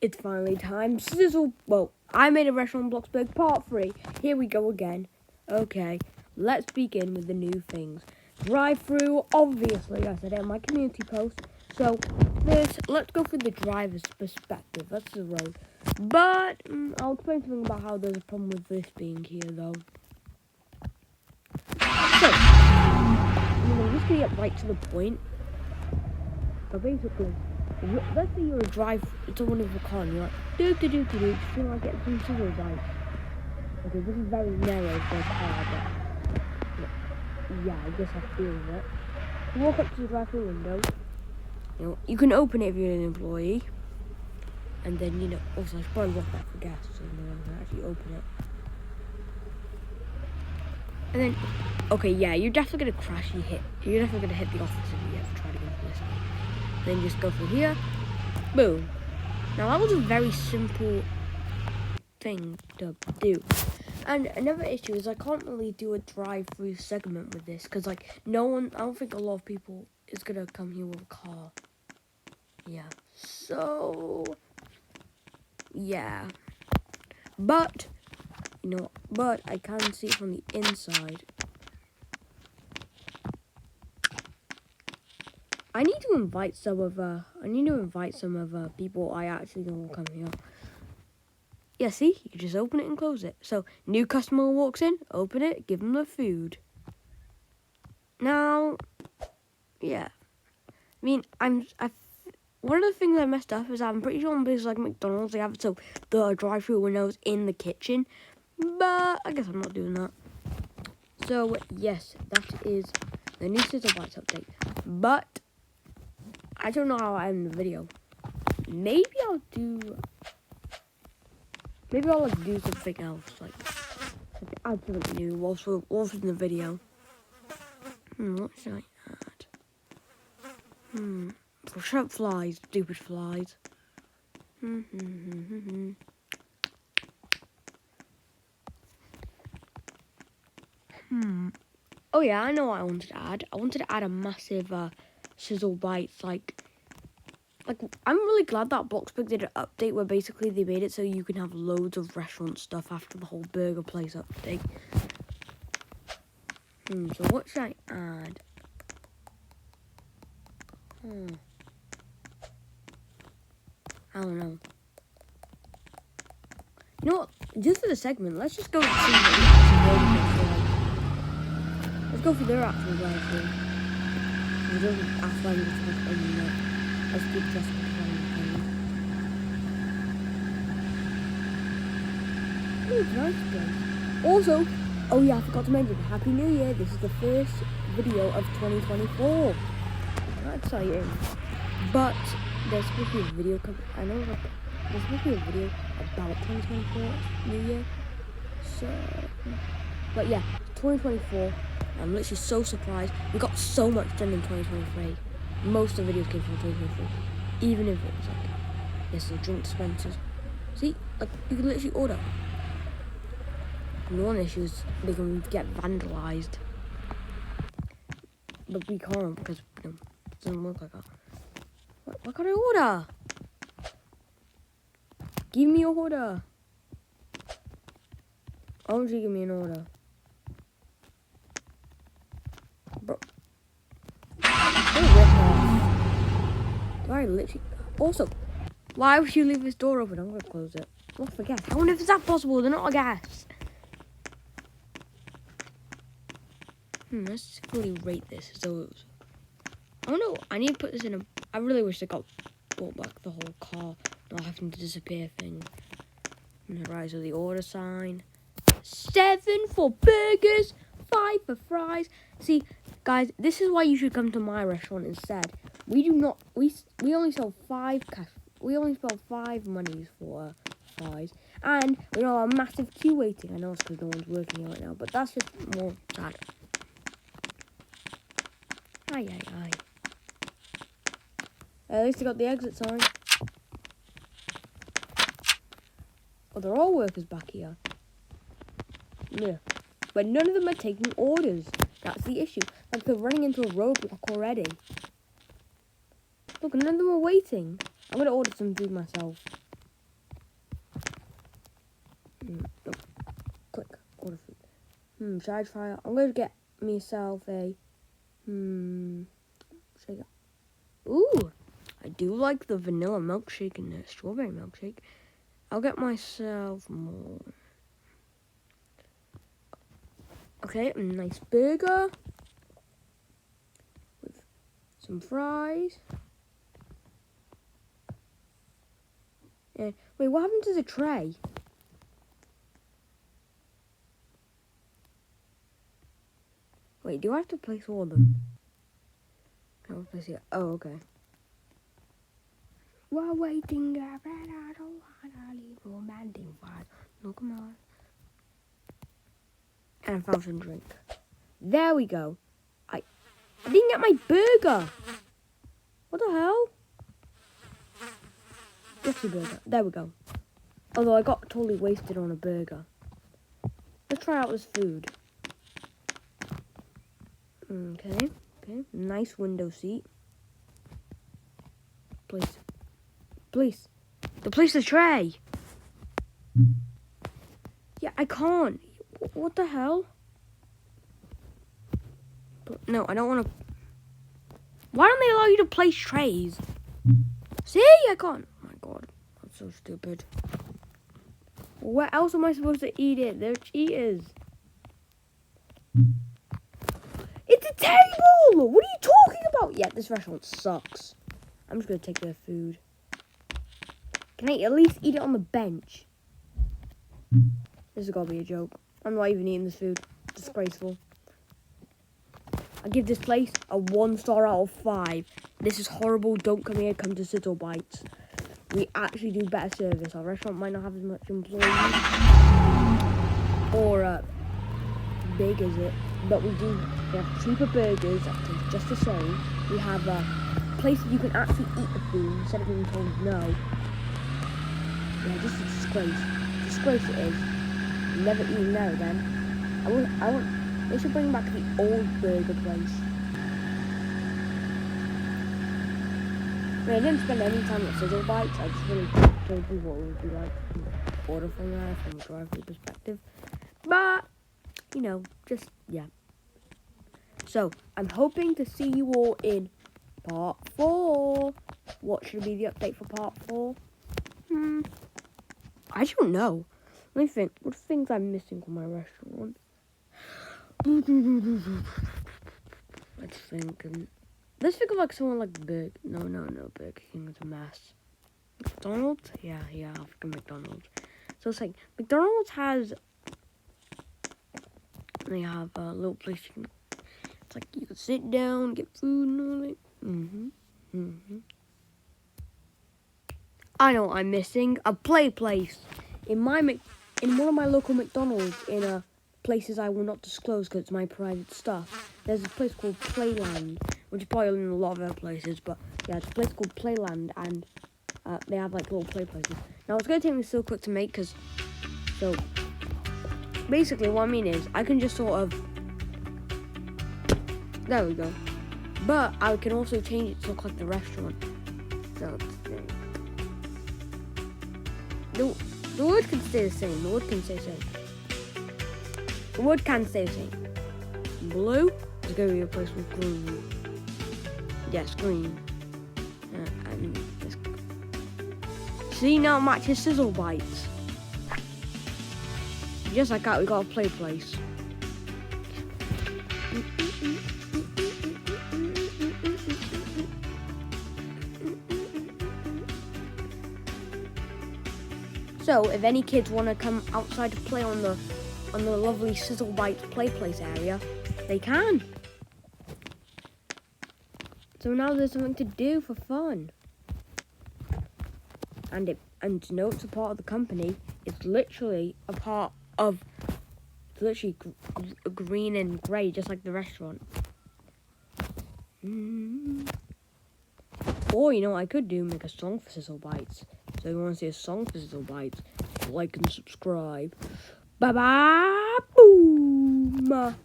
It's finally time. Sizzle. Well, I made a restaurant Block Berg part 3. Here we go again. Okay, let's begin with the new things. Drive-through, obviously, I said it in my community post. So, first, let's go through the driver's perspective. That's the road. But, I'll explain something about how there's a problem with this being here, though. So, I'm just going to get right to the point. So, basically, let's say you're a someone in a car and you're like, do, you feel like getting some sizzle bites. Okay, this is very narrow for a car, but yeah, I guess I feel it. You walk up to the drive-thru window. You can open it if you're an employee. And then, also I should probably walk back for gas so I can actually open it. And then, okay, yeah, you're definitely gonna crash. You're definitely gonna hit the office if you ever try to go for this way. Then just go through here. Boom. Now that was a very simple thing to do. And another issue is I can't really do a drive-through segment with this because, like, I don't think a lot of people is gonna come here with a car. Yeah. So, yeah. But, but I can see it from the inside. I need to invite some of people I actually know will come here. Yeah, see? You just open it and close it. So, new customer walks in, open it, give them the food. Now, yeah. I mean, one of the things I messed up is I'm pretty sure in places like McDonald's, they have so the drive-thru windows in the kitchen. But I guess I'm not doing that. So, yes, that is the new Sizzle Bites update. But I don't know how I end the video. Maybe I'll do something else, like add something new whilst in the video. What should I add? Shut flies, stupid flies. Oh yeah, I know what I wanted to add. I wanted to add a massive Sizzle Bites, like I'm really glad that Block Berg did an update where basically they made it so you can have loads of restaurant stuff after the whole burger place update. So what should I add? I don't know. You know what? Just for the segment, let's just go see what the actual burger place is like. Let's go for their actual drive-thru. We don't ask them to talk anymore. Let's keep just nice place. Also, oh yeah, I forgot to mention, Happy New Year. This is the first video of 2024. That's exciting. But there's supposed to be a video there's supposed to be a video about 2024 New Year. So, but yeah, 2024. I'm literally so surprised. We got so much done in 2023. Most of the videos came from 2023. Even if it was like, yes, the drink dispensers. See, like you can literally order. And one issue is they can get vandalized. But we can't because it doesn't look like that. What can I order? Give me your order. Why don't you give me an order? Bro. I literally. Also, why would you leave this door open? I'm gonna close it. What's the gas? I wonder if it's that possible. They're not a gas. Let's fully rate this. So, oh no, I need to put this in a. I really wish they got brought back the whole car, not having to disappear thing. And the rise of the order sign. 7 for burgers, 5 for fries. See, guys, this is why you should come to my restaurant instead. We do not. We only sell 5 cash. We only sell 5 monies for fries, and we don't have a massive queue waiting. I know it's because no one's working here right now, but that's just more sad. Aye. At least I got the exit sign. Oh, they're all workers back here. Yeah. But none of them are taking orders. That's the issue. Like, they're running into a roadblock already. Look, none of them are waiting. I'm going to order some food myself. Should I try it? I'm going to get myself a... Should I get... Ooh! I do like the vanilla milkshake and the strawberry milkshake. I'll get myself more. Okay, a nice burger. With some fries. And, wait, what happened to the tray? Wait, do I have to place all of them? I'll place it. Oh, okay. While waiting, I don't wanna leave romantic vibe. No, come on. And a fountain drink. There we go. I didn't get my burger. What the hell? Just a burger. There we go. Although I got totally wasted on a burger. Let's try out this food. Okay. Nice window seat. Please. Place the tray. Yeah, I can't. What the hell? No, I don't want to. Why don't they allow you to place trays? See, I can't. Oh my god, that's so stupid. Where else am I supposed to eat it? They're cheaters. It's a table! What are you talking about? Yeah, this restaurant sucks. I'm just gonna take their food. Can I at least eat it on the bench? This has got to be a joke. I'm not even eating this food. Disgraceful. I give this place a 1 star out of 5. This is horrible. Don't come here. Come to Sizzle Bites. We actually do better service. Our restaurant might not have as much employees or big as it, but we have cheaper burgers that taste just the same. We have a place that you can actually eat the food instead of being told no. Yeah, this is a disgrace. Disgrace it is. Never eating there again. I want. They should bring back the old burger place. I didn't spend any time at Sizzle Bites. I just really told you what it would be like to order from there from a drive-thru perspective. But yeah. So I'm hoping to see you all in part 4. What should be the update for part 4? I don't know. Let me think. What things I'm missing from my restaurant? Let's think. Let's think of like someone like Burger. No. Burger King is a mess. McDonald's? Yeah. I'll think of McDonald's. So it's like McDonald's has. They have a little place you can. It's like you can sit down, get food, and all that. I know what I'm missing. A play place. In one of my local McDonald's, in places I will not disclose because it's my private stuff, there's a place called Playland, which is probably in a lot of other places, but yeah, it's a place called Playland, and they have like little play places. Now it's going to take me so quick to make, so basically what I mean is, I can just sort of, there we go, but I can also change it to look like the restaurant. So the word can stay the same. The word can stay the same. Blue is going to be replaced with green. Yes, green. And this. See, now it matches Sizzle Bites. Just like that, we got a play place. So, if any kids want to come outside to play on the lovely Sizzle Bites play place area, they can. So now there's something to do for fun. And to know it's a part of the company, it's literally a part of. It's literally green and grey, just like the restaurant. Or you know what I could do? Make a song for Sizzle Bites. So if you want to see a song for Sizzle Bites, like and subscribe. Bye bye. Boom.